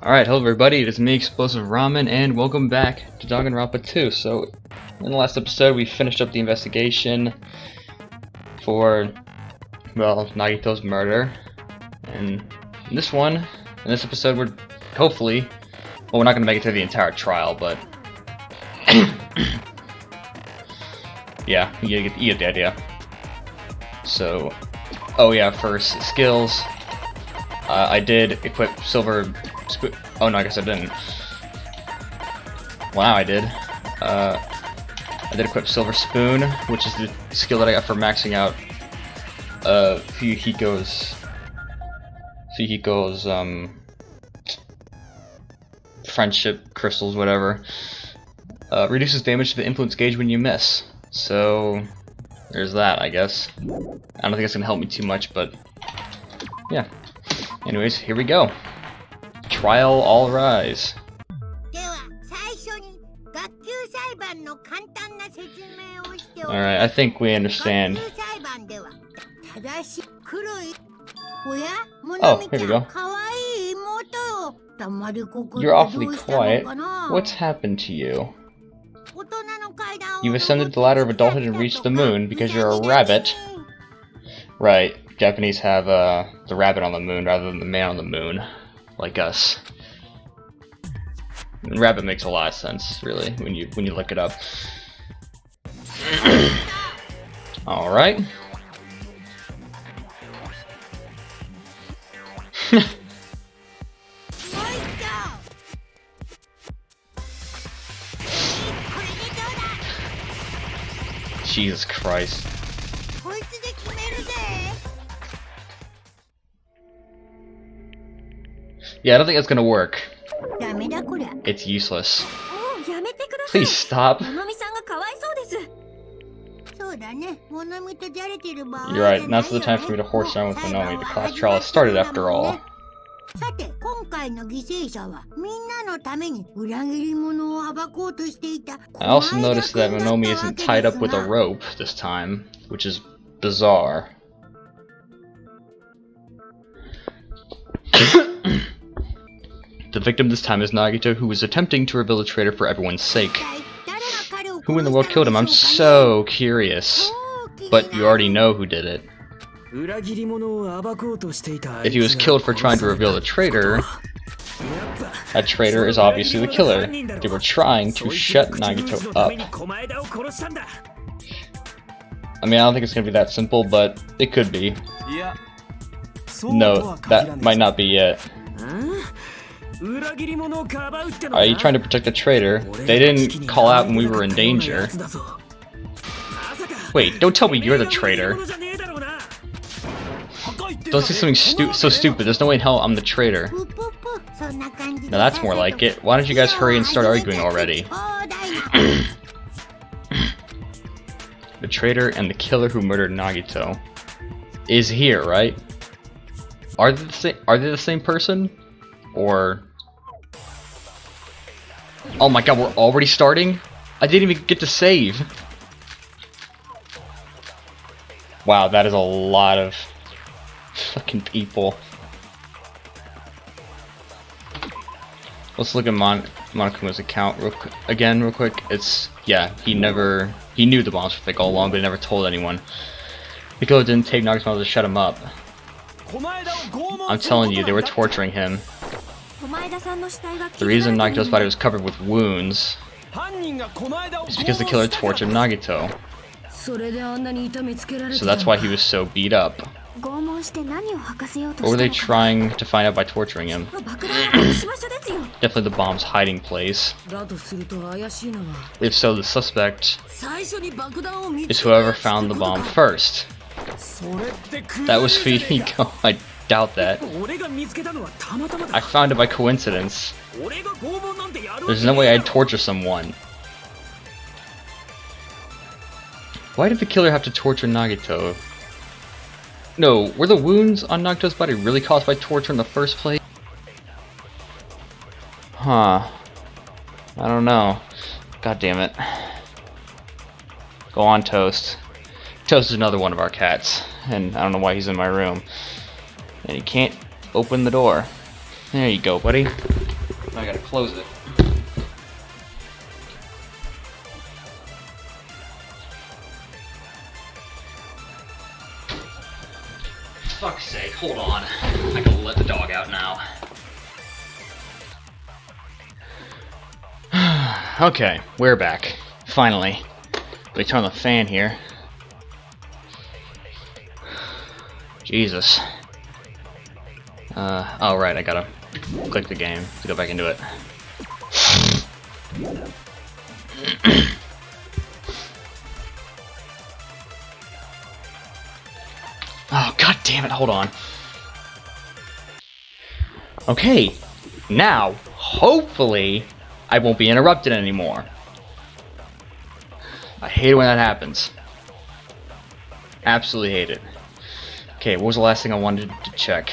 Alright, hello everybody, it is me, Explosive Ramen, and welcome back to Danganronpa 2. So, in the last episode we finished up the investigation for, well, Nagito's murder. And in this episode we're hopefully, well, we're not going to make it through the entire trial, but yeah, you get the idea. So, oh yeah, first, skills. I did equip silver spoon. Oh no, I guess I didn't. Wow, I did. I did equip silver spoon, which is the skill that I got for maxing out Fuyuhiko's friendship crystals, whatever. Reduces damage to the influence gauge when you miss. So there's that, I guess. I don't think it's gonna help me too much, but yeah. Anyways, here we go. Trial all rise. Alright, I think we understand. Oh, here we go. You're awfully quiet. What's happened to you? You've ascended the ladder of adulthood and reached the moon because you're a rabbit. Right. Japanese have the rabbit on the moon rather than the man on the moon, like us. And rabbit makes a lot of sense, really, when you look it up. All right. Jesus Christ. Yeah, I don't think that's gonna work. It's useless. Please stop. You're right, now's the time for me to horse around with Monomi. The class trial has started after all. I also noticed that Monomi isn't tied up with a rope this time, which is bizarre. The victim this time is Nagito, who was attempting to reveal the traitor for everyone's sake. Who in the world killed him? I'm so curious. But you already know who did it. If he was killed for trying to reveal the traitor, that traitor is obviously the killer. They were trying to shut Nagito up. I mean, I don't think it's gonna be that simple, but it could be. No, that might not be it. Are you trying to protect the traitor? They didn't call out when we were in danger. Wait, don't tell me you're the traitor. Don't say something so stupid. There's no way in hell I'm the traitor. Now that's more like it. Why don't you guys hurry and start arguing already? The traitor and the killer who murdered Nagito is here, right? Are they the same person? Or... Oh my god, we're already starting? I didn't even get to save. Wow, that is a lot of fucking people. Let's look at Monokuma's account real quick. It's, yeah, he knew the bombs were fake all along, but he never told anyone. Because it didn't take Nagito to shut him up. I'm telling you, they were torturing him. The reason Nagito's body was covered with wounds is because the killer tortured Nagito. So that's why he was so beat up. What were they trying to find out by torturing him? Definitely the bomb's hiding place. If so, the suspect is whoever found the bomb first. That was Fuyuhiko. I doubt that. I found it by coincidence. There's no way I'd torture someone. Why did the killer have to torture Nagito? No, were the wounds on Nagito's body really caused by torture in the first place? Huh. I don't know. God damn it. Go on, Toast. Toast is another one of our cats, and I don't know why he's in my room. And he can't open the door. There you go, buddy. I gotta close it. Fuck's sake, hold on. I gotta let the dog out now. Okay, we're back. Finally. Let me turn on the fan here. Jesus. Oh right, I gotta click the game to go back into it. Oh, god damn it, hold on. Okay, now, hopefully, I won't be interrupted anymore. I hate it when that happens. Absolutely hate it. Okay, what was the last thing I wanted to check?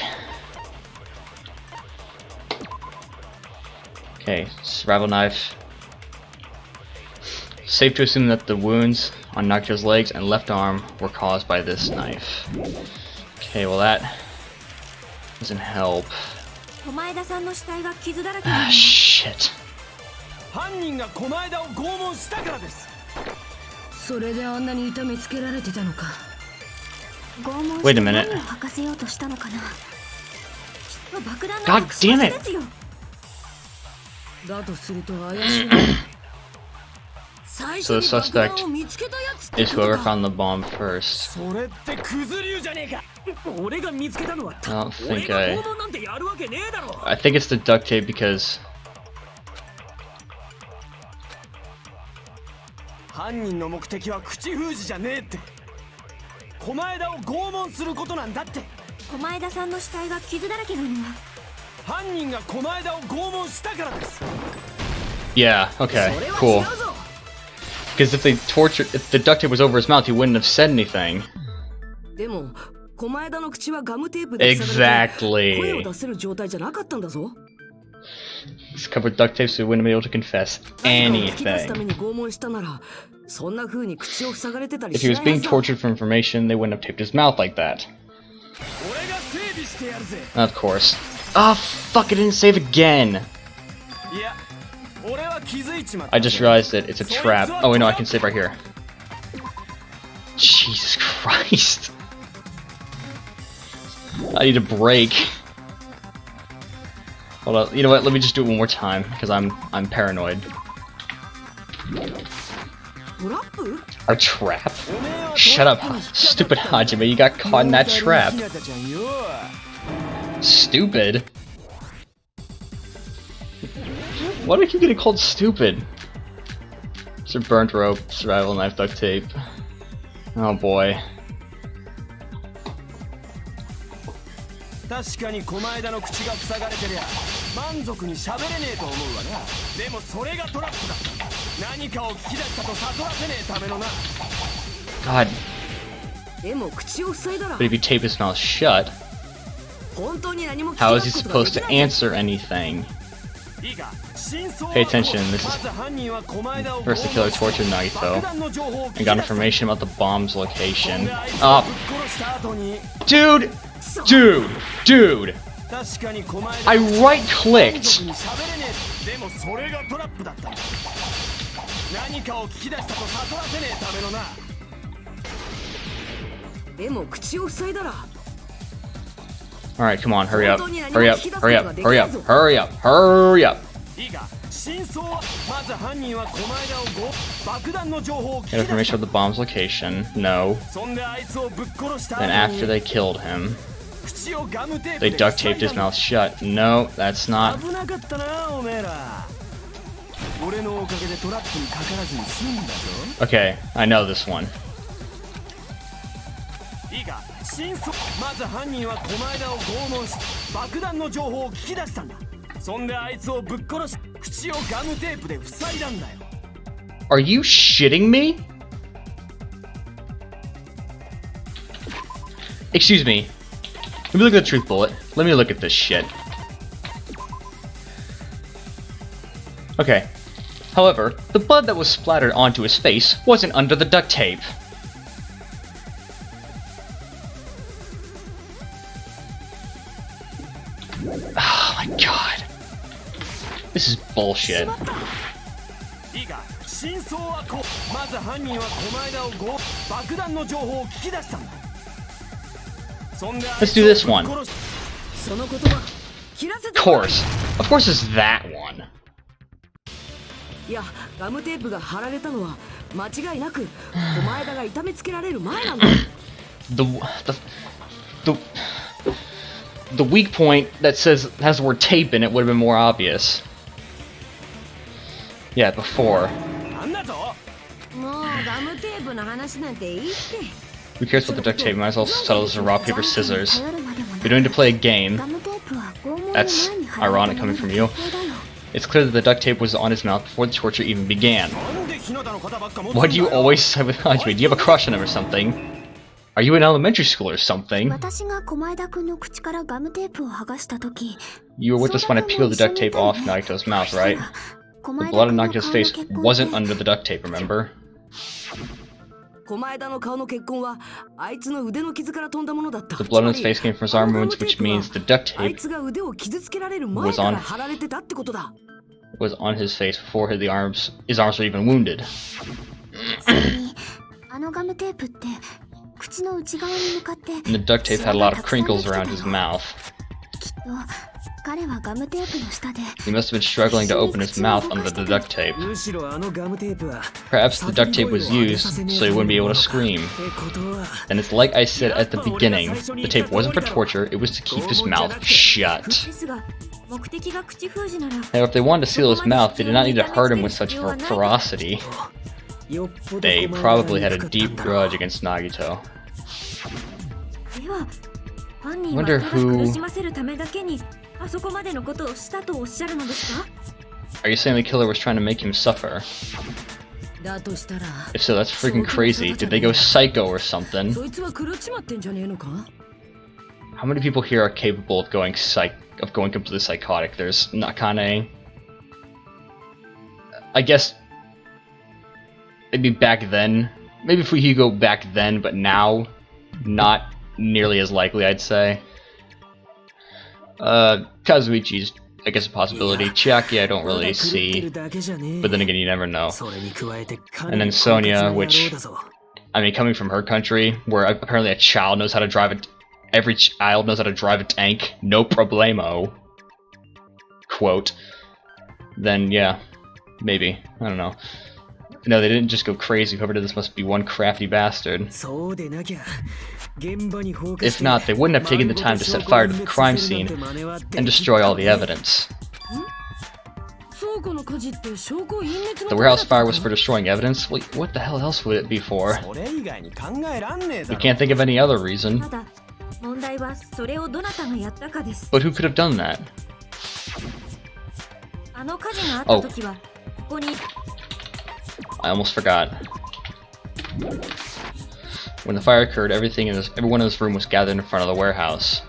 Okay, survival knife. Safe to assume that the wounds on Nocto's legs and left arm were caused by this knife. Okay, well that doesn't help. Ah, shit. Wait a minute. God damn it! So the suspect is whoever found the bomb first. I don't think I think it's the duct tape because yeah, okay, cool. Because if the duct tape was over his mouth, he wouldn't have said anything. Exactly. He's covered duct tape, so he wouldn't be able to confess anything. If he was being tortured for information, they wouldn't have taped his mouth like that. Of course. Ah, oh, fuck! I didn't save again. I just realized that it's a trap. Oh wait, no, I can save right here. Jesus Christ! I need a break. Hold on. You know what? Let me just do it one more time because I'm paranoid. Our trap? Shut up, stupid Hajime! You got caught in that trap. Stupid. Why do I keep getting called stupid? Sir burnt rope, survival knife, duct tape. Oh boy. God. But if you tape his mouth shut, how is he supposed to answer anything? Pay attention, this is first the killer tortured Nagito and got information about the bomb's location. Oh. Dude! I right-clicked! Alright, come on, hurry up. Hurry up, hurry up, hurry up, hurry up, hurry up. Get information about the bomb's location. No. Then after they killed him, they duct taped his mouth shut. No, that's not. Okay, I know this one. Are you shitting me? Excuse me. Let me look at the truth bullet. Let me look at this shit. Okay. However, the blood that was splattered onto his face wasn't under the duct tape. Oh my god. This is bullshit. Let's do this one. Of course it's that one. The weak point that has the word tape in it would have been more obvious. Yeah, before. Who cares about the duct tape? Might as well settle this in rock, paper, scissors. You're going to play a game. That's ironic coming from you. It's clear that the duct tape was on his mouth before the torture even began. Why do you always say with me? Do you have a crush on him or something? Are you in elementary school or something? You were with us when I peeled the duct tape off Nagito's mouth, right? The blood on Nagito's face wasn't under the duct tape, remember? The blood on his face came from his arm wounds, which means the duct tape was on his face before his arms were even wounded. And the duct tape had a lot of crinkles around his mouth. He must have been struggling to open his mouth under the duct tape. Perhaps the duct tape was used so he wouldn't be able to scream. And it's like I said at the beginning, the tape wasn't for torture, it was to keep his mouth shut. Now if they wanted to seal his mouth, they did not need to hurt him with such ferocity. They probably had a deep grudge against Nagito. I wonder who... Are you saying the killer was trying to make him suffer? If so, that's freaking crazy. Did they go psycho or something? How many people here are capable of going completely psychotic? There's Nakane. I guess maybe back then. Maybe if we go back then, but now, not nearly as likely, I'd say. Kazuichi's, I guess, a possibility. Chiaki, I don't really see. But then again, you never know. And then Sonia, which, I mean, coming from her country, where apparently a child knows how to drive every child knows how to drive a tank, no problemo. Quote. Then, yeah, maybe. I don't know. No, they didn't just go crazy. Whoever did this must be one crafty bastard. If not, they wouldn't have taken the time to set fire to the crime scene and destroy all the evidence. The warehouse fire was for destroying evidence? Wait, what the hell else would it be for? We can't think of any other reason. But who could have done that? Oh. I almost forgot. When the fire occurred, everyone in this room was gathered in front of the warehouse.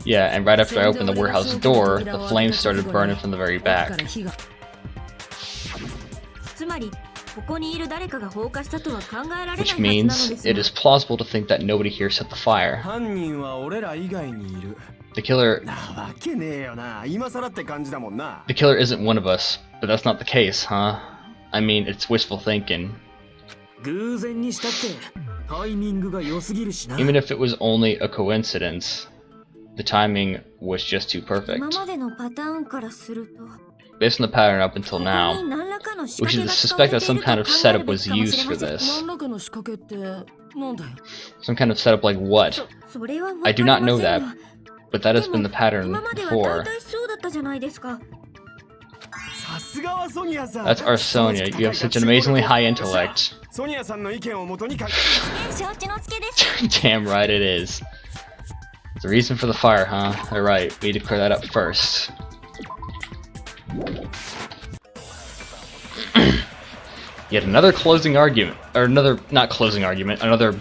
Yeah, and right after I opened the warehouse door, the flames started burning from the very back. Which means it is plausible to think that nobody here set the fire. The killer isn't one of us, but that's not the case, huh? I mean, it's wishful thinking. Even if it was only a coincidence, the timing was just too perfect. Based on the pattern up until now, we should suspect that some kind of setup was used for this. Some kind of setup like what? I do not know that, but that has been the pattern before. That's our Sonia. You have such an amazingly high intellect. Damn right it is. The reason for the fire, huh? Alright, we need to clear that up first. Yet another closing argument. Or another, not closing argument, another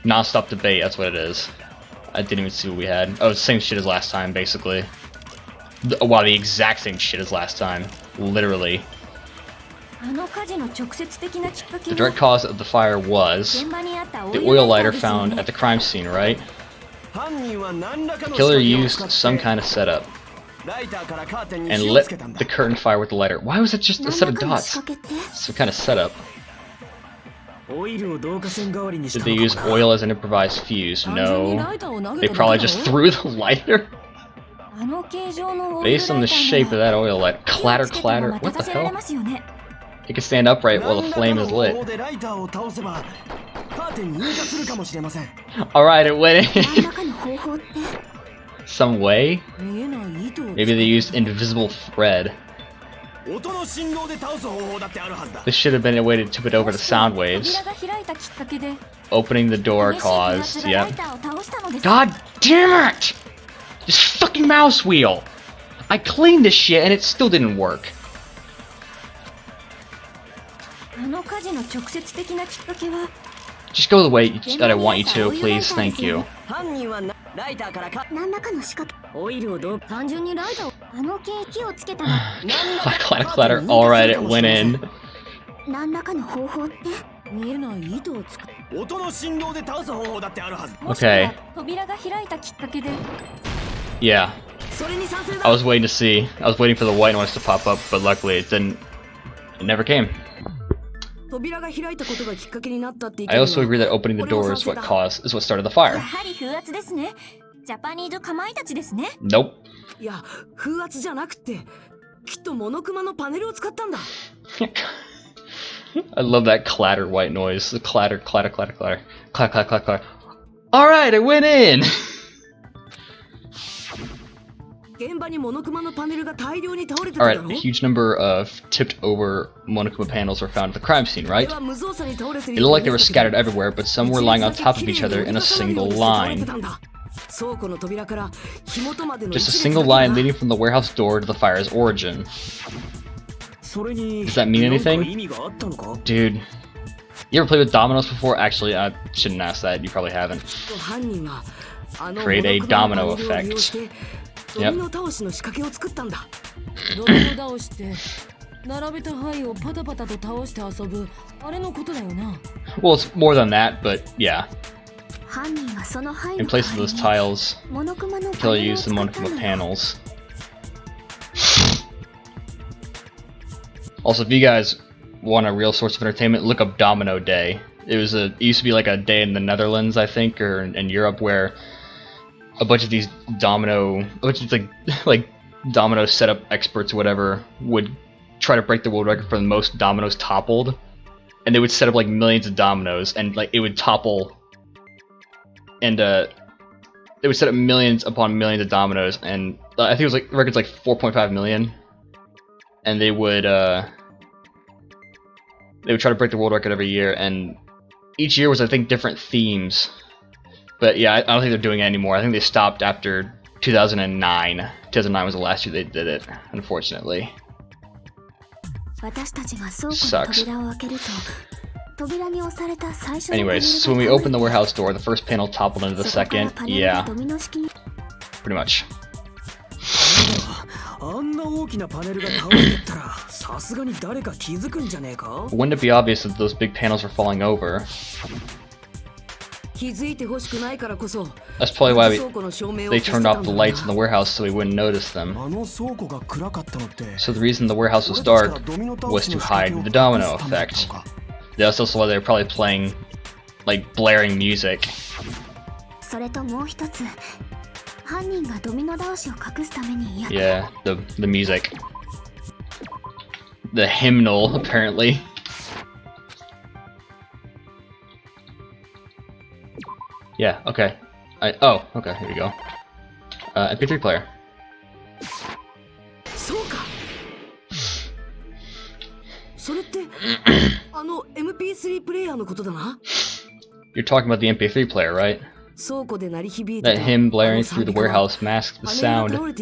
non-stop debate, that's what it is. I didn't even see what we had. Oh, it's the same shit as last time, basically. Wow, the exact same shit as last time. Literally. The direct cause of the fire was the oil lighter found at the crime scene, right? The killer used some kind of setup. and lit the curtain fire with the lighter. Why was it just a set of dots? Some kind of setup. Did they use oil as an improvised fuse? No. They probably just threw the lighter? Based on the shape of that oil light. Clatter, clatter. What the hell? It can stand upright while the flame is lit. Alright, it went in. Some way? Maybe they used invisible thread. This should have been a way to tip it over to sound waves. Opening the door caused. Yep. God damn it! This fucking mouse wheel! I cleaned this shit and it still didn't work. Just go the way that I want you to, please. Thank you. Clatter, clatter. Alright, it went in. Okay. Yeah. I was waiting to see. I was waiting for the white noise to pop up, but luckily it didn't. It never came. I also agree that opening the door is what started the fire. Nope. I love that clatter white noise. The clatter, clatter, clatter, clatter. Clatter, clatter, clatter, clatter. Alright, it went in! Alright, a huge number of tipped over Monokuma panels were found at the crime scene, right? It looked like they were scattered everywhere, but some were lying on top of each other in a single line. Just a single line leading from the warehouse door to the fire's origin. Does that mean anything? Dude. You ever played with dominoes before? Actually, I shouldn't ask that, you probably haven't. Create a domino effect. Yep. Well, it's more than that, but yeah. In place of those tiles, the killer used the Monokuma panels. Also, if you guys want a real source of entertainment, look up Domino Day. It used to be like a day in the Netherlands, I think, or in Europe, where a bunch of these domino setup experts or whatever would try to break the world record for the most dominoes toppled, and they would set up like millions of dominoes, and like it would topple, and they would set up millions upon millions of dominoes, and I think it was like the record's like 4.5 million, and they would try to break the world record every year, and each year was, I think, different themes. But yeah, I don't think they're doing it anymore. I think they stopped after 2009. 2009 was the last year they did it, unfortunately. Sucks. Anyways, so when we opened the warehouse door, the first panel toppled into the second. Yeah. Pretty much. Wouldn't it be obvious that those big panels were falling over? That's probably why they turned off the lights in the warehouse so we wouldn't notice them. So the reason the warehouse was dark was to hide the domino effect. That's also why they were probably playing, like, blaring music. Yeah, the music. The hymnal, apparently. Yeah, okay. Okay, here we go. MP3 player. You're talking about the MP3 player, right? That hymn blaring through the warehouse masked the sound. I'm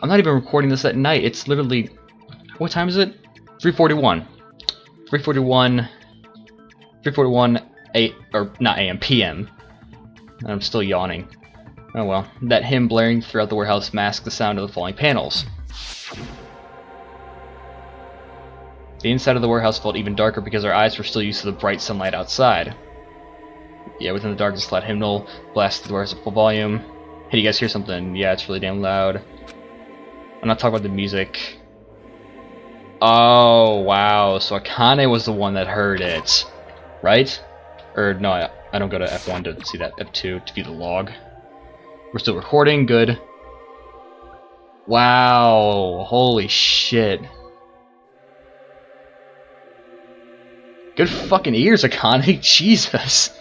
not even recording this at night. It's literally... What time is it? 3:41. 3:41... 3:41... not AM, PM. And I'm still yawning. Oh well. That hymn blaring throughout the warehouse masked the sound of the falling panels. The inside of the warehouse felt even darker because our eyes were still used to the bright sunlight outside. Yeah, within the darkness, loud hymnal blasted the warehouse at full volume. Hey, you guys hear something? Yeah, it's really damn loud. I'm not talking about the music. Oh, wow. So Akane was the one that heard it. Right? Or, no, I don't go to F1 to see that. F2 to view the log. We're still recording. Good. Wow. Holy shit. Good fucking ears, Akane. Jesus.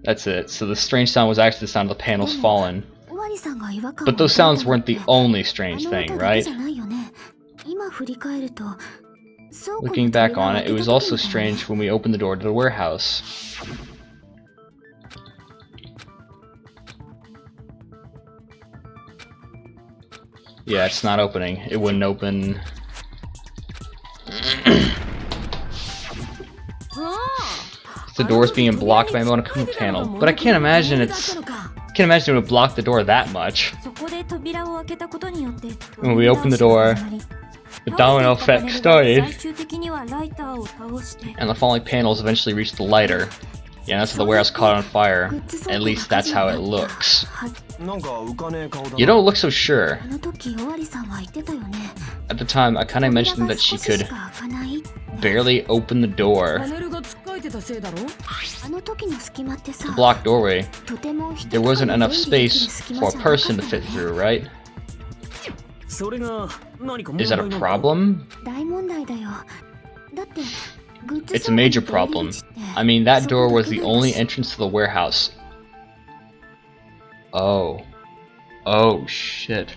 That's it. So the strange sound was actually the sound of the panels falling. But those sounds weren't the only strange thing, right? Looking back on it, it was also strange when we opened the door to the warehouse. Yeah, it's not opening. It wouldn't open. The door's being blocked by a Monokuma panel, but I can't imagine it would block the door that much. When we opened the door, the domino effect started, and the falling panels eventually reached the lighter. Yeah, that's how the warehouse caught on fire. At least that's how it looks. You don't look so sure. At the time, Akane mentioned that she could barely open the door. The blocked doorway. There wasn't enough space for a person to fit through, right? Is that a problem? It's a major problem. I mean, that door was the only entrance to the warehouse. Oh. Oh, shit.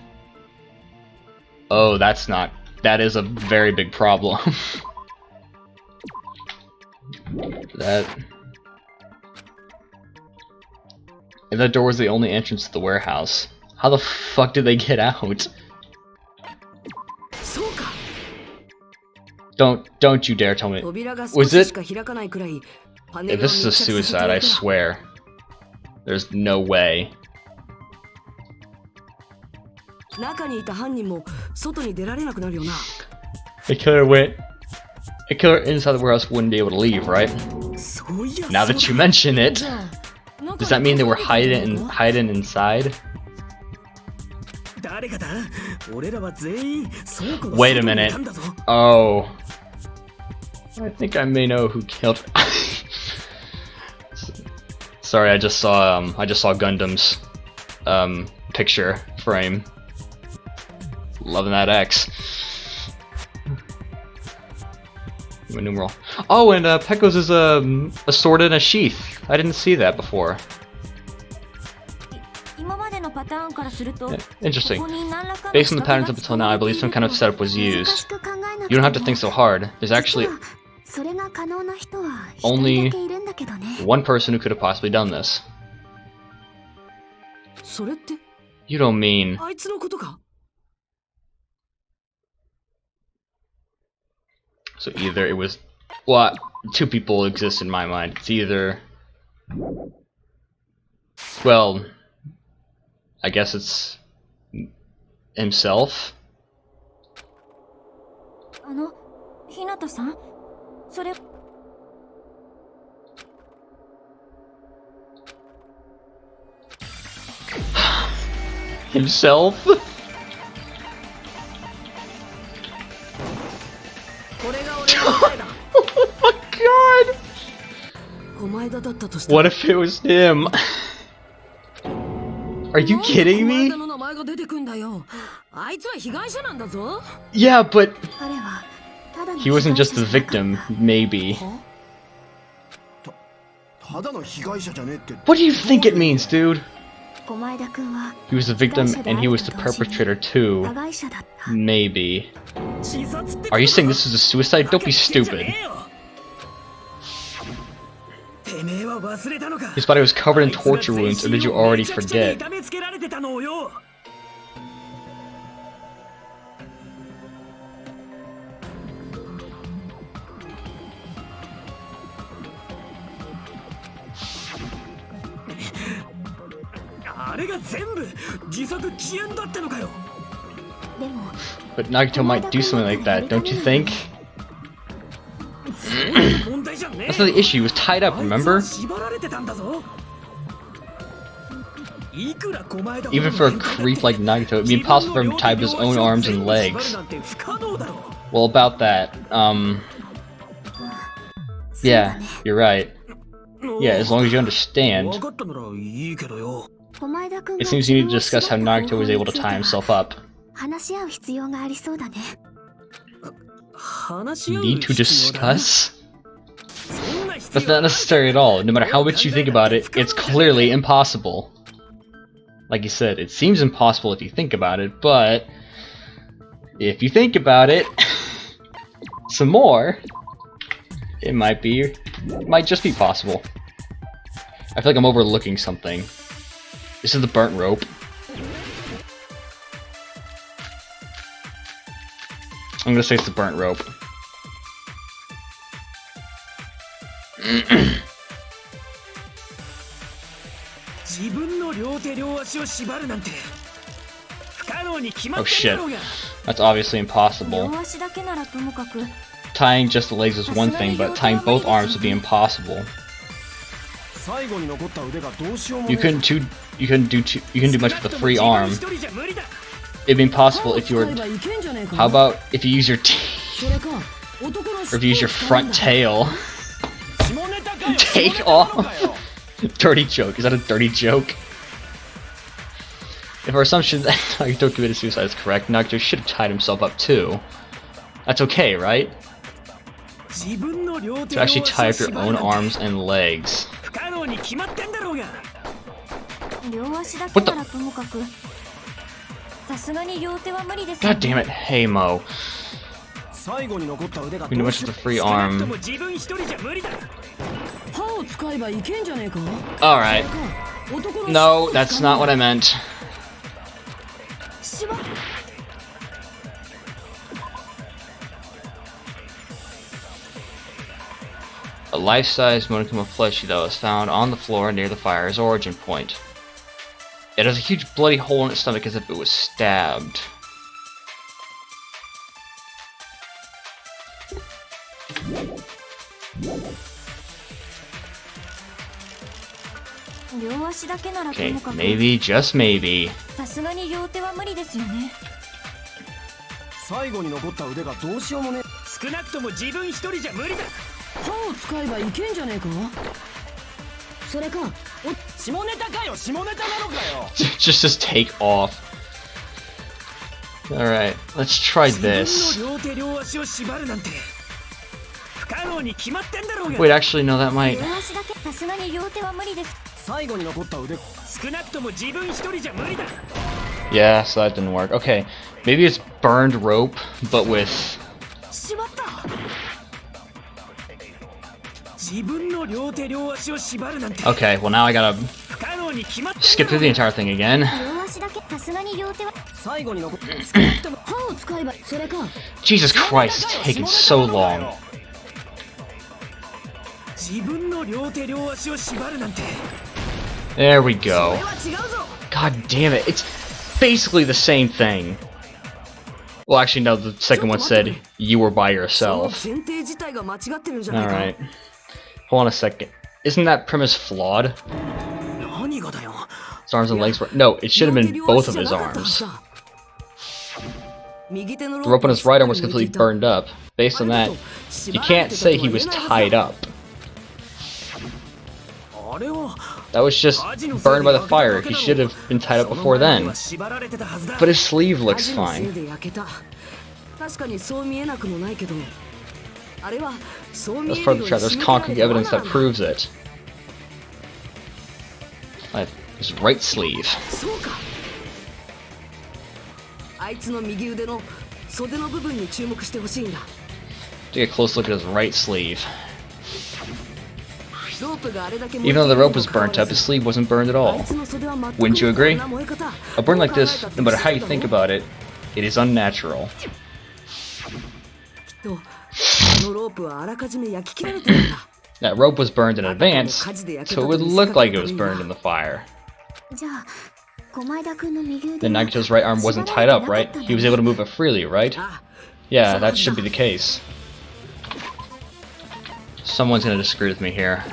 Oh, that is a very big problem. If that door was the only entrance to the warehouse, how the fuck did they get out? Don't you dare tell me. Was it? If this is a suicide, I swear. There's no way. The killer inside the warehouse wouldn't be able to leave, right? Now that you mention it, does that mean they were hiding inside? Wait a minute. Oh. I think I may know who killed. Sorry, I just saw Gundam's picture frame. Loving that X. Numeral. Oh, and Pecco's is a sword in a sheath. I didn't see that before. Yeah, interesting. Based on the patterns up until now, I believe some kind of setup was used. You don't have to think so hard. There's actually only one person who could have possibly done this. You don't mean... So either it was... Well, two people exist in my mind. It's either... Well... I guess it's... himself? Himself? Oh my god! What if it was him? Are you kidding me? Yeah, but he wasn't just the victim, maybe. What do you think it means, dude? He was the victim and he was the perpetrator too. Maybe. Are you saying this is a suicide? Don't be stupid. His body was covered in torture wounds, or did you already forget? But Nagito might do something like that, don't you think? That's not the issue, he was tied up, remember? Even for a creep like Nagito, it'd be impossible for him to tie up his own arms and legs. Well, about that, yeah, you're right. Yeah, as long as you understand. It seems you need to discuss how Nagito was able to tie himself up. Need to discuss? That's not necessary at all. No matter how much you think about it, it's clearly impossible. Like you said, it seems impossible if you think about it, but if you think about it some more, it might just be possible. I feel like I'm overlooking something. This is the burnt rope. I'm gonna say it's the burnt rope. Oh shit. That's obviously impossible. Tying just the legs is one thing, but tying both arms would be impossible. You couldn't do much with the free arm. It'd be impossible if you were. How about if you use your teeth, or if you use your front tail? Take off. Dirty joke. Is that a dirty joke? If our assumption that Nagito committed suicide is correct, Nagito should have tied himself up too. That's okay, right? To actually tie up your own arms and legs. What the? God damn it, hey Mo. You know much of the free arm. Alright. No, that's not what I meant. A life-size modicum of flesh that was found on the floor near the fire's origin point. It has a huge bloody hole in its stomach as if it was stabbed. Okay, maybe, just maybe. Just take off. Alright, let's try this. Wait, actually, no, that might... Yeah, so that didn't work. Okay, maybe it's burned rope, but with... Okay, well now I gotta skip through the entire thing again. Jesus Christ, it's taking so long. There we go. God damn it, it's basically the same thing. Well, actually, no, the second one said you were by yourself. Alright. Hold on a second. Isn't that premise flawed? His arms and legs were... No, it should have been both of his arms. The rope on his right arm was completely burned up. Based on that, you can't say he was tied up. That was just burned by the fire. He should have been tied up before then. But his sleeve looks fine. That's part of the trap. There's concrete evidence that proves it. His right sleeve. Take a close look at his right sleeve. Even though the rope was burnt up, his sleeve wasn't burned at all. Wouldn't you agree? A burn like this, no matter how you think about it, it is unnatural. That rope was burned in advance, so it would look like it was burned in the fire. Then Nagito's right arm wasn't tied up, right? He was able to move it freely, right? Yeah, that should be the case. Someone's gonna disagree with me here.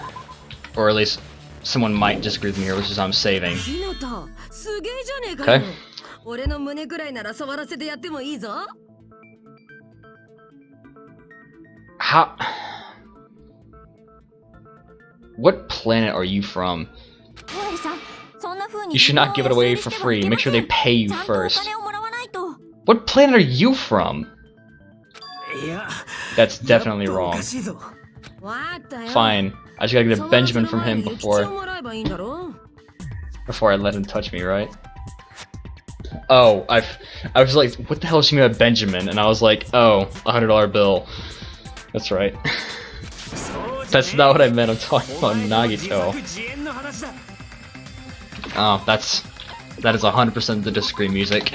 Or at least, someone might disagree with me here, which is I'm saving. Okay. How... What planet are you from? You should not give it away for free. Make sure they pay you first. What planet are you from? That's definitely wrong. Fine. I just gotta get a Benjamin from him before I let him touch me, right? Oh, I was like, what the hell is she mean by Benjamin? And I was like, oh, $100 bill. That's right. That's not what I meant. I'm talking about Nagito. Oh, that is 100% the disagree music.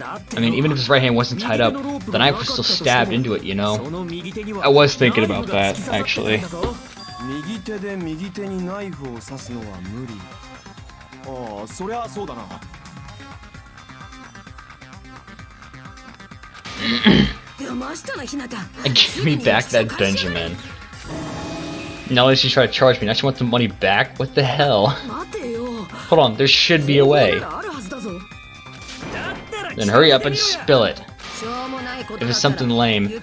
I mean, even if his right hand wasn't tied up, the knife was still stabbed into it, you know? I was thinking about that, actually. And give me back that Benjamin. Now let's just try to charge me. Now she wants the money back? What the hell? Hold on, there should be a way. Then hurry up and spill it. If it's something lame,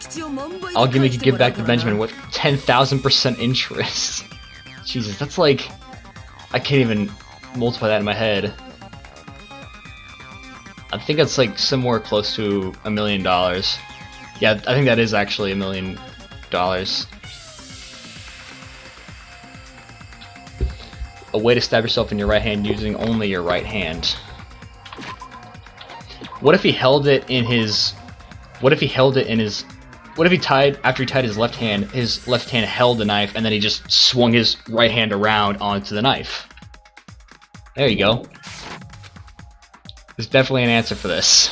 I'll make you give back the Benjamin with 10,000% interest. Jesus, that's like... I can't even multiply that in my head. I think that's like somewhere close to $1 million. Yeah, I think that is actually $1 million. A way to stab yourself in your right hand using only your right hand. What if he held it in his... What if he tied, after he tied his left hand held the knife, and then he just swung his right hand around onto the knife? There you go. There's definitely an answer for this.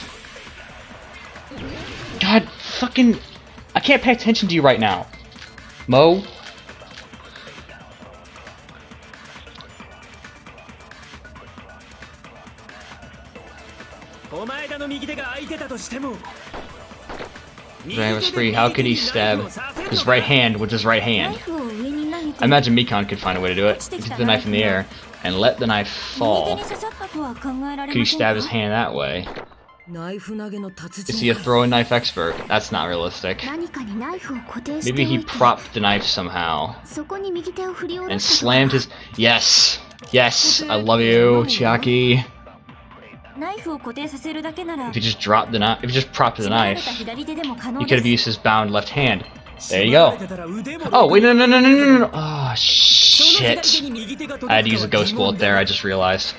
God, fucking... I can't pay attention to you right now. Mo? Ryan was free. How could he stab his right hand with his right hand? I imagine Mikon could find a way to do it. Keep the knife in the air and let the knife fall. Could he stab his hand that way? Is he a throwing knife expert? That's not realistic. Maybe he propped the knife somehow and slammed his... Yes! Yes! I love you, Chiaki. If he just dropped the knife, if he just propped the knife, he could have used his bound left hand. There you go. Oh, wait, no. Oh, shit. I had to use a ghost bullet there, I just realized.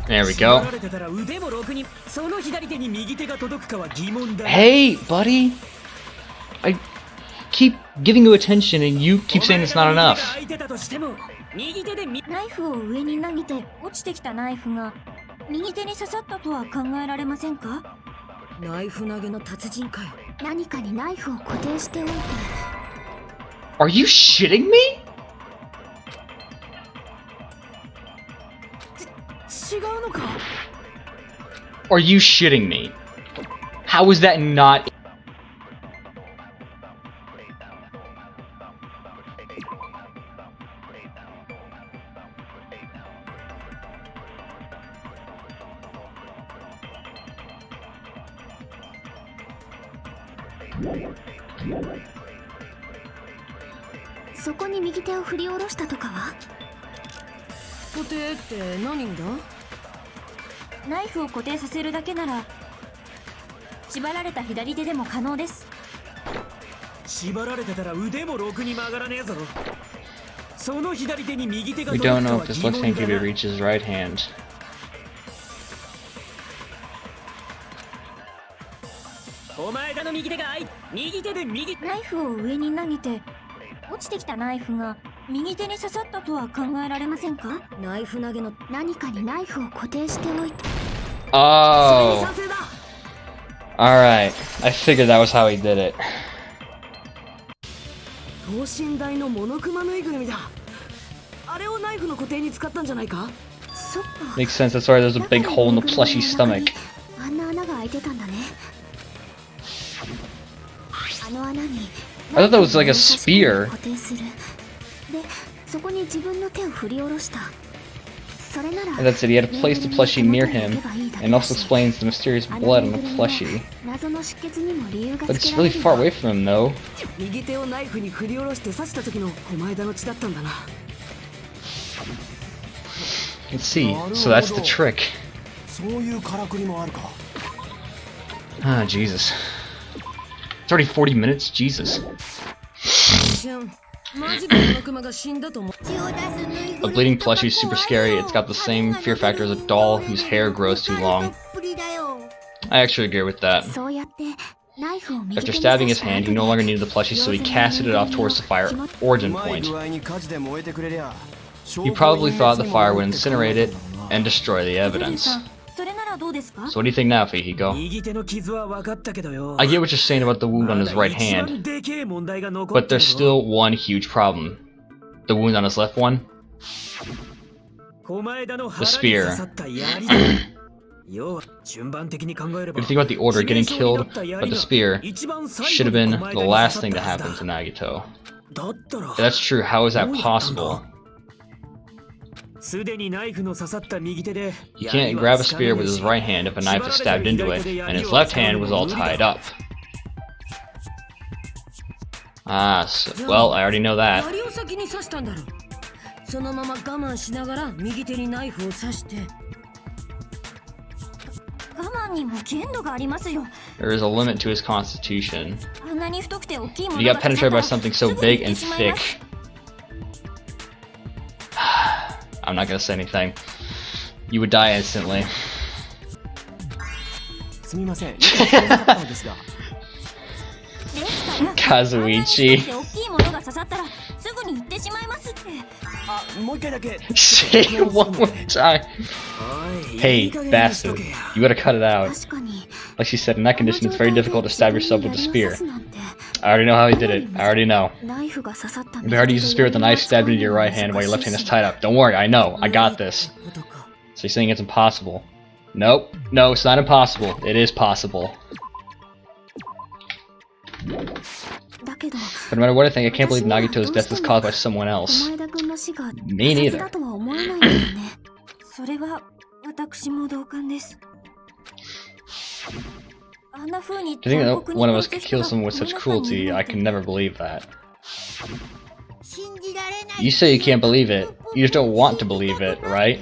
There we go. Hey, buddy! I keep giving you attention and you keep saying it's not enough. Are you shitting me? Are you shitting me? How is that not... We don't know if this left hand could reach his right hand. Oh. Alright. I figured that was how he did it. Makes sense, that's why there's a big hole in the plushie's stomach. I thought that was like a spear. And that's it, he had to place the plushie near him, and also explains the mysterious blood on the plushie. But it's really far away from him, though. Let's see, so that's the trick. Ah, Jesus. It's already 40 minutes? Jesus. A bleeding plushie is super scary. It's got the same fear factor as a doll whose hair grows too long. I actually agree with that. After stabbing his hand, he no longer needed the plushie, so he casted it off towards the fire origin point. He probably thought the fire would incinerate it and destroy the evidence. So what do you think now, Fihiko? I get what you're saying about the wound on his right hand, but there's still one huge problem. The wound on his left one? The spear. If you think about the order, getting killed by the spear should have been the last thing to happen to Nagito. If that's true, how is that possible? He can't grab a spear with his right hand if a knife is stabbed into it, and his left hand was all tied up. Ah, so, well, I already know that. There is a limit to his constitution. If he got penetrated by something so big and thick... I'm not gonna say anything. You would die instantly. Kazuichi. Say it one more time. Hey, bastard. You gotta cut it out. Like she said, in that condition, it's very difficult to stab yourself with a spear. I already know how he did it. I already know. It'd be hard to use a spear with a knife stabbed into your right hand while your left hand is tied up. Don't worry, I know. I got this. So you're saying it's impossible? Nope. No, it's not impossible. It is possible. But no matter what I think, I can't believe Nagito's death was caused by someone else. Me neither. To think that one of us could kill someone with such cruelty, I can never believe that. You say you can't believe it. You just don't want to believe it, right?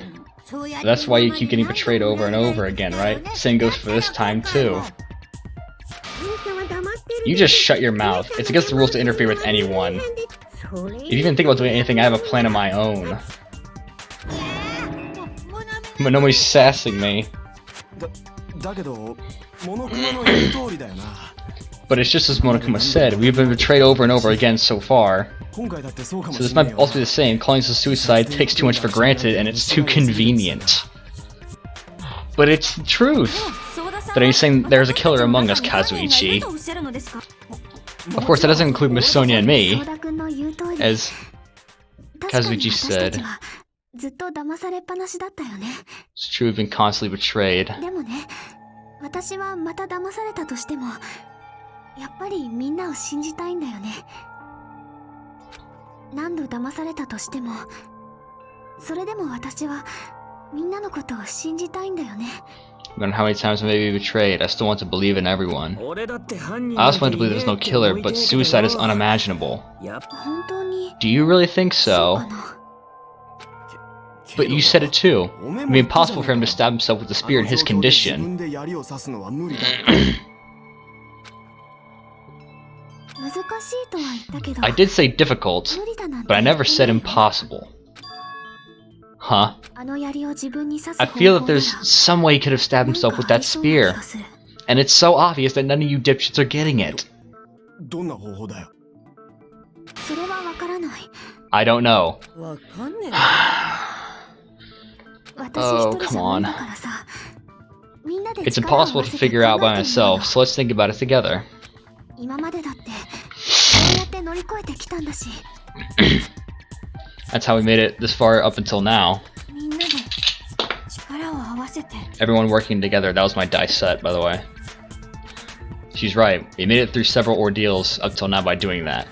That's why you keep getting betrayed over and over again, right? Same goes for this time, too. You just shut your mouth. It's against the rules to interfere with anyone. If you even think about doing anything, I have a plan of my own. But nobody's sassing me. But it's just as Monokuma said, we've been betrayed over and over again so far. So this might also be the same. Calling this a suicide takes too much for granted, and it's too convenient. But it's the truth. But are you saying there's a killer among us, Kazuichi? Of course, that doesn't include Miss Sonia and me. As Kazuichi said, it's true, we've been constantly betrayed. I don't know how many times I may be betrayed, I still want to believe in everyone. I also want to believe there's no killer, but suicide is unimaginable. Do you really think so? But you said it too. It would be impossible for him to stab himself with a spear in his condition. I did say difficult, but I never said impossible. Huh? I feel that there's some way he could have stabbed himself with that spear. And it's so obvious that none of you dipshits are getting it. I don't know. Oh, come on. It's impossible to figure out by myself, so let's think about it together. That's how we made it this far up until now. Everyone working together. That was my dice set, by the way. She's right. We made it through several ordeals up till now by doing that.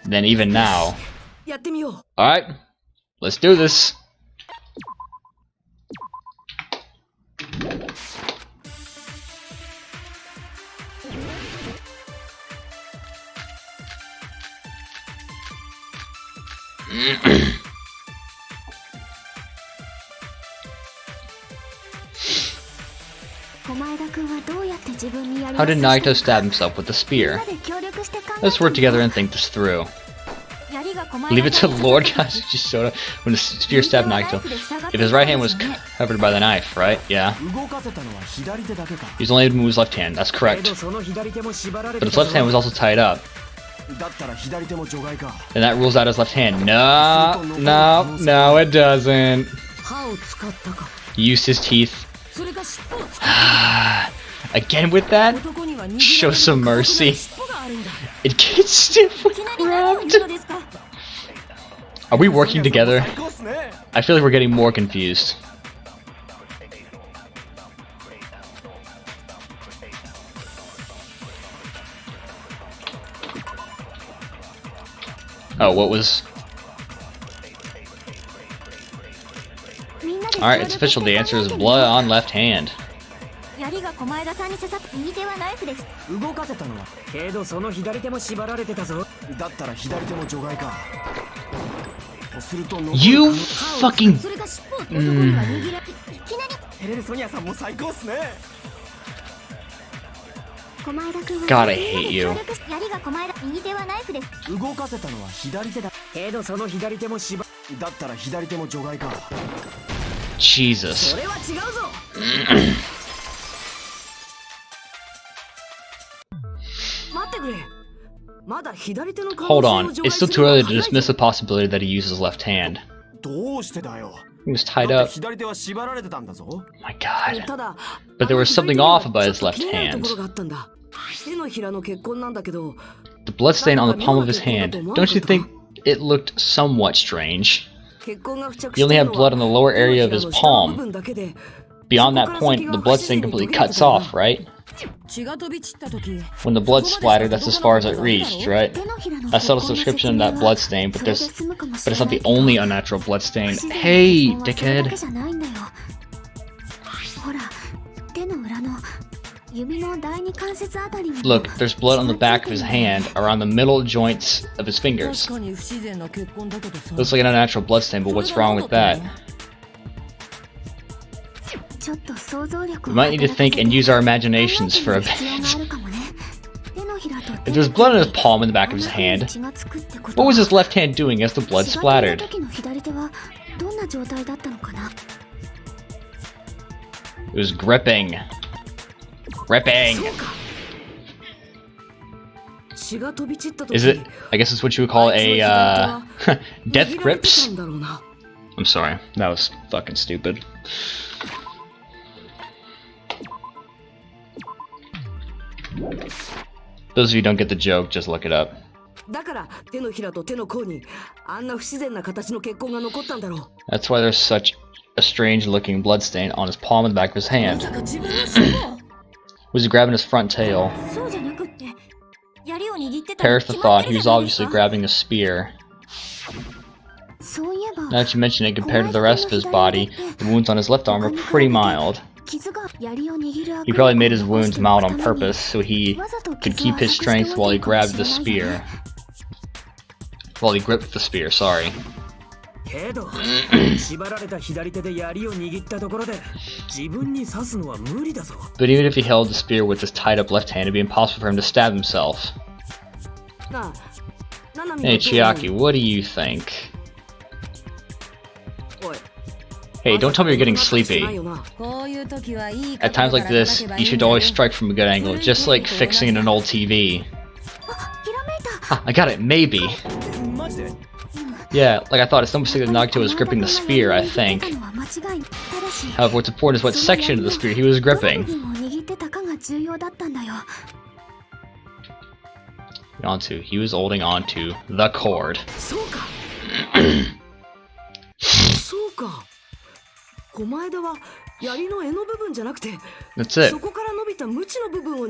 Then even now. Alright, let's do this. How did Naito stab himself with the spear? Let's work together and think this through. Leave it to Lord Kasuchi when the spear stabbed Naito. If his right hand was covered by the knife, right? Yeah. He's only able to move his left hand, that's correct. But his left hand was also tied up. And that rules out his left hand. No, it doesn't. He used his teeth. Again with that? Show some mercy. It gets stiff when grabbed. Are we working together? I feel like we're getting more confused. Oh, what was... Alright, it's official. The answer is blood on left hand. You fucking... God, I hate you. Jesus. Hold on, it's still too early to dismiss the possibility that he used his left hand. He was tied up. Oh my god. But there was something off about his left hand. The bloodstain on the palm of his hand. Don't you think it looked somewhat strange? He only had blood on the lower area of his palm. Beyond that point, the bloodstain completely cuts off, right? When the blood splattered, that's as far as it reached, right? I saw the description of that bloodstain, but it's not the only unnatural bloodstain. Hey, dickhead! Look, there's blood on the back of his hand, around the middle joints of his fingers. Looks like an unnatural bloodstain, but what's wrong with that? We might need to think and use our imaginations for a bit. If there's blood on his palm in the back of his hand, what was his left hand doing as the blood splattered? It was gripping. Gripping! Is it? I guess it's what you would call a, death grips? I'm sorry, that was fucking stupid. Those of you who don't get the joke, just look it up. That's why there's such a strange looking bloodstain on his palm and the back of his hand. Was he grabbing his front tail? Perish the thought, he was obviously grabbing a spear. Now that you mention it, compared to the rest of his body, the wounds on his left arm are pretty mild. He probably made his wounds mild on purpose, so he could keep his strength while he grabbed the spear. While he gripped the spear, sorry. But even if he held the spear with his tied up left hand, it'd be impossible for him to stab himself. Hey Chiaki, what do you think? Hey, don't tell me you're getting sleepy. At times like this, you should always strike from a good angle, just like fixing an old TV. Ah, I got it, maybe. Yeah, like I thought, it's no mistake that Nagito was gripping the spear, I think. However, what's important is what section of the spear he was gripping. He was holding onto the cord. That's it.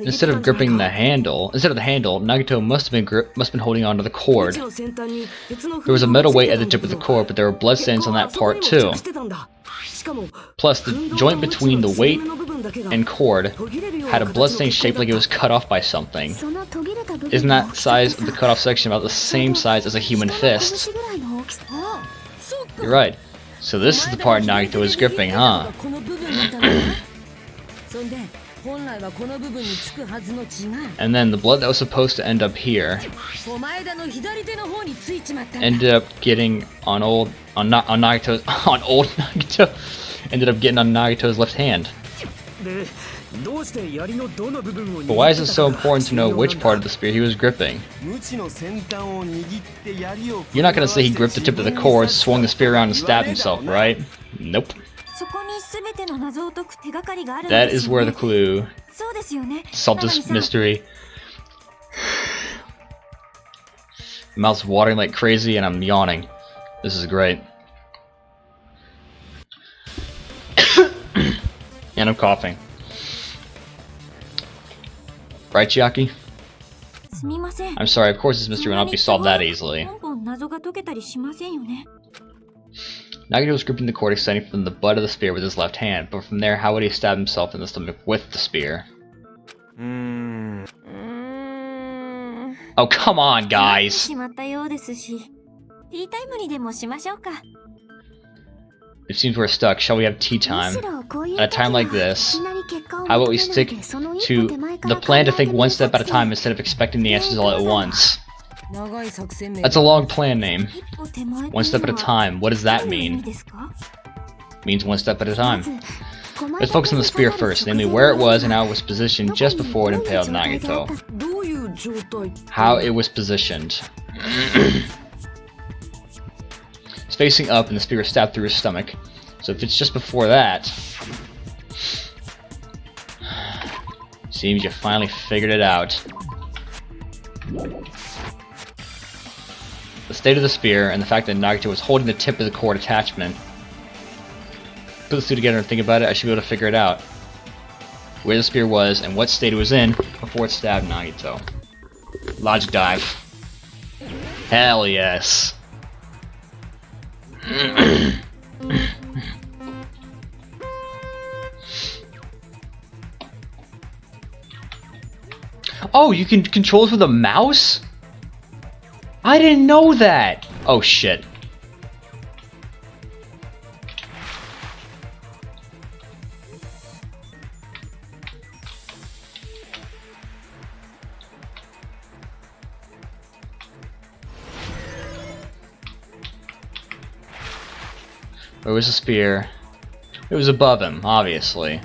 Instead of gripping the handle, Nagito must have been holding onto the cord. There was a metal weight at the tip of the cord, but there were bloodstains on that part too. Plus, the joint between the weight and cord had a bloodstain shaped like it was cut off by something. Isn't that size of the cut off section about the same size as a human fist? You're right. So this is the part Nagito was gripping, huh? And then the blood that was supposed to end up here ended up getting on Nagito's left hand. But why is it so important to know which part of the spear he was gripping? You're not gonna say he gripped the tip of the cord, swung the spear around and stabbed himself, right? Nope. That is where the clue. Solve this mystery. My mouth's watering like crazy and I'm yawning. This is great. And I'm coughing. Right, Chiaki? I'm sorry, of course this mystery will not be solved that easily. Nagito was gripping the cord extending from the butt of the spear with his left hand, but from there, how would he stab himself in the stomach with the spear? Oh, come on, guys! It seems we're stuck. Shall we have tea time? At a time like this, how about we stick to the plan to think one step at a time instead of expecting the answers all at once? That's a long plan name. One step at a time. What does that mean? Means one step at a time. Let's focus on the spear first, namely where it was and how it was positioned just before it impaled Nagito. How it was positioned. It's facing up and the spear was stabbed through his stomach. So if it's just before that... Seems you finally figured it out. The state of the spear and the fact that Nagito was holding the tip of the cord attachment. Put the two together and think about it, I should be able to figure it out. Where the spear was and what state it was in before it stabbed Nagito. Logic dive. Hell yes. Oh, you can control it with a mouse? I didn't know that! Oh shit. Where was the spear? It was above him, obviously.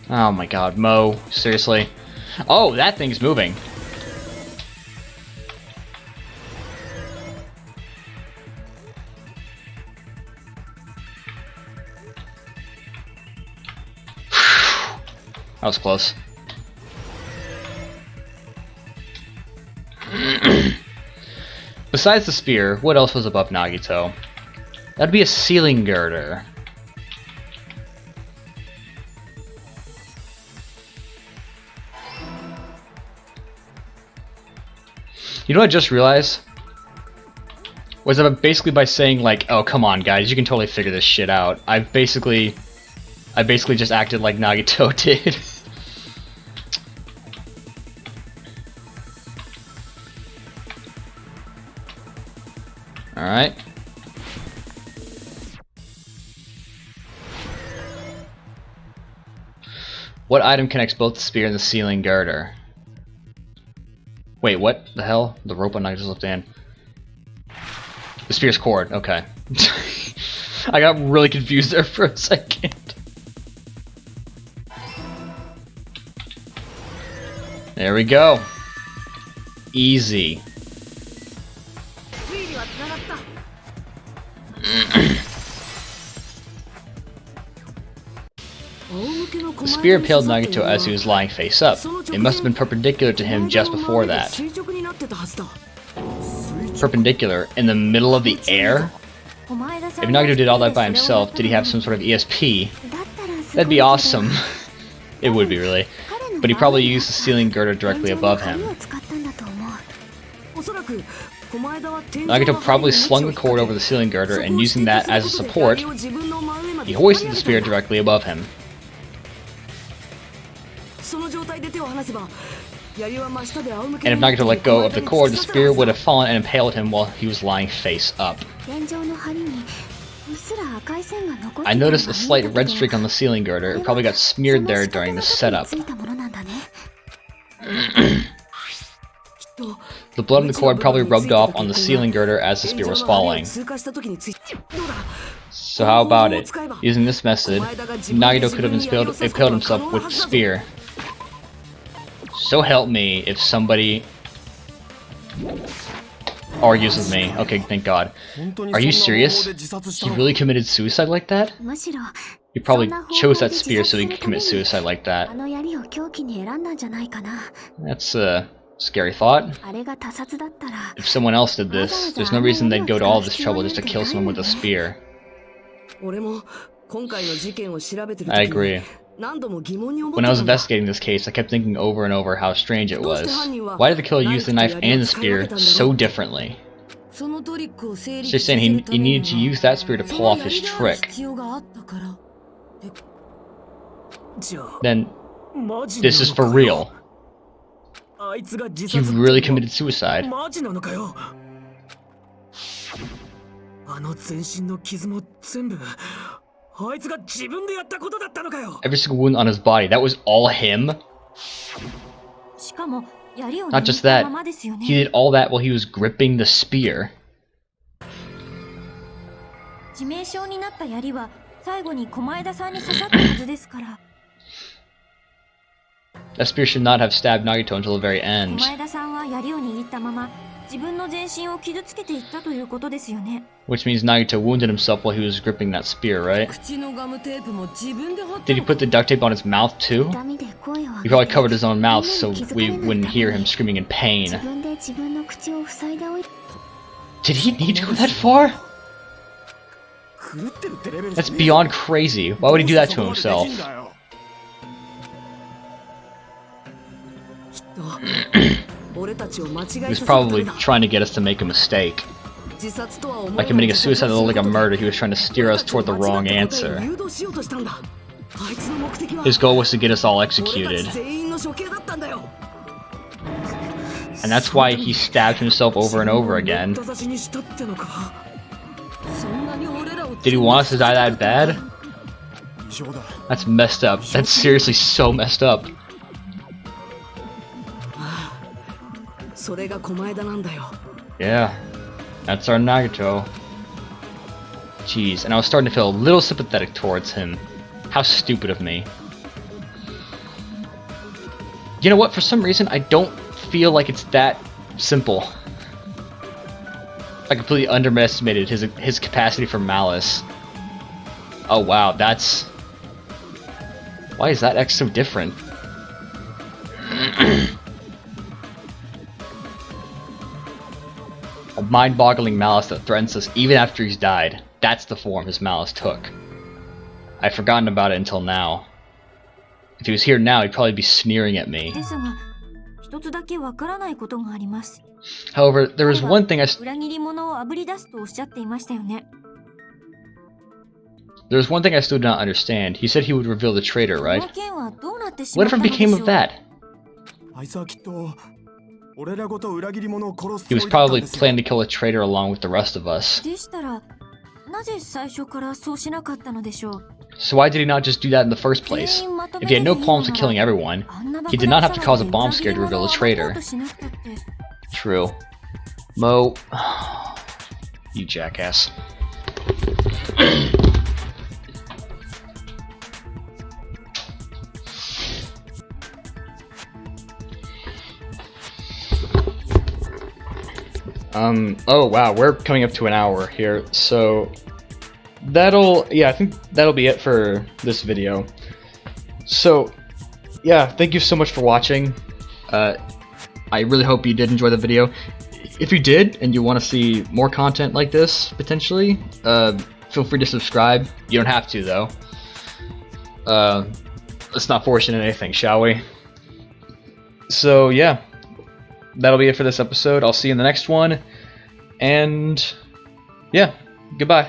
Oh my god, Mo, seriously? Oh, that thing's moving. That was close. Besides the spear, what else was above Nagito? That'd be a ceiling girder. You know what I just realized? Was that basically by saying like, oh come on guys, you can totally figure this shit out. I basically just acted like Nagito did. Alright. What item connects both the spear and the ceiling girder? Wait, what the hell? The rope on Nagito's left hand. The spear's cord, okay. I got really confused there for a second. There we go. Easy. The spear impaled Nagito as he was lying face up. It must have been perpendicular to him just before that. Perpendicular? In the middle of the air? If Nagito did all that by himself, did he have some sort of ESP? That'd be awesome. It would be, really. But he probably used the ceiling girder directly above him. Nagito probably slung the cord over the ceiling girder, and using that as a support, he hoisted the spear directly above him. And if Nagito let go of the cord, the spear would have fallen and impaled him while he was lying face up. I noticed a slight red streak on the ceiling girder. It probably got smeared there during the setup. The blood on the cord probably rubbed off on the ceiling girder as the spear was falling. So how about it? Using this method, Nagito could have impaled himself with the spear. So help me if somebody argues with me. Okay, thank God. Are you serious? He really committed suicide like that? He probably chose that spear so he could commit suicide like that. That's a scary thought. If someone else did this, there's no reason they'd go to all this trouble just to kill someone with a spear. I agree. When I was investigating this case, I kept thinking over and over how strange it was. Why did the killer use the knife and the spear so differently? It's just saying he needed to use that spear to pull off his trick. Then, this is for real. He really committed suicide. Every single wound on his body, that was all him? Not just that, he did all that while he was gripping the spear. That spear should not have stabbed Nagito until the very end. Which means Nagito wounded himself while he was gripping that spear, right? Did he put the duct tape on his mouth too? He probably covered his own mouth so we wouldn't hear him screaming in pain. Did he need to go that far? That's beyond crazy. Why would he do that to himself? He was probably trying to get us to make a mistake. By committing a suicide that looked like a murder, he was trying to steer us toward the wrong answer. His goal was to get us all executed. And that's why he stabbed himself over and over again. Did he want us to die that bad? That's messed up. That's seriously so messed up. Yeah, that's our Nagito. Jeez, and I was starting to feel a little sympathetic towards him. How stupid of me. You know what, for some reason I don't feel like it's that simple. I completely underestimated his capacity for malice. Oh wow, that's... Why is that X so different? A mind-boggling malice that threatens us even after he's died. That's the form his malice took. I'd forgotten about it until now. If he was here now, he'd probably be sneering at me. However, there was one thing I still did not understand. He said he would reveal the traitor, right? Whatever became of that? He was probably planning to kill a traitor along with the rest of us. So why did he not just do that in the first place? If he had no qualms with killing everyone, he did not have to cause a bomb scare to reveal a traitor. True. Mo... You jackass. Oh wow, we're coming up to an hour here, so I think that'll be it for this video. So yeah, thank you so much for watching. I really hope you did enjoy the video. If you did and you want to see more content like this potentially, feel free to subscribe. You don't have to though. Let's not force you into anything, shall we? So yeah, that'll be it for this episode. I'll see you in the next one, and yeah, goodbye.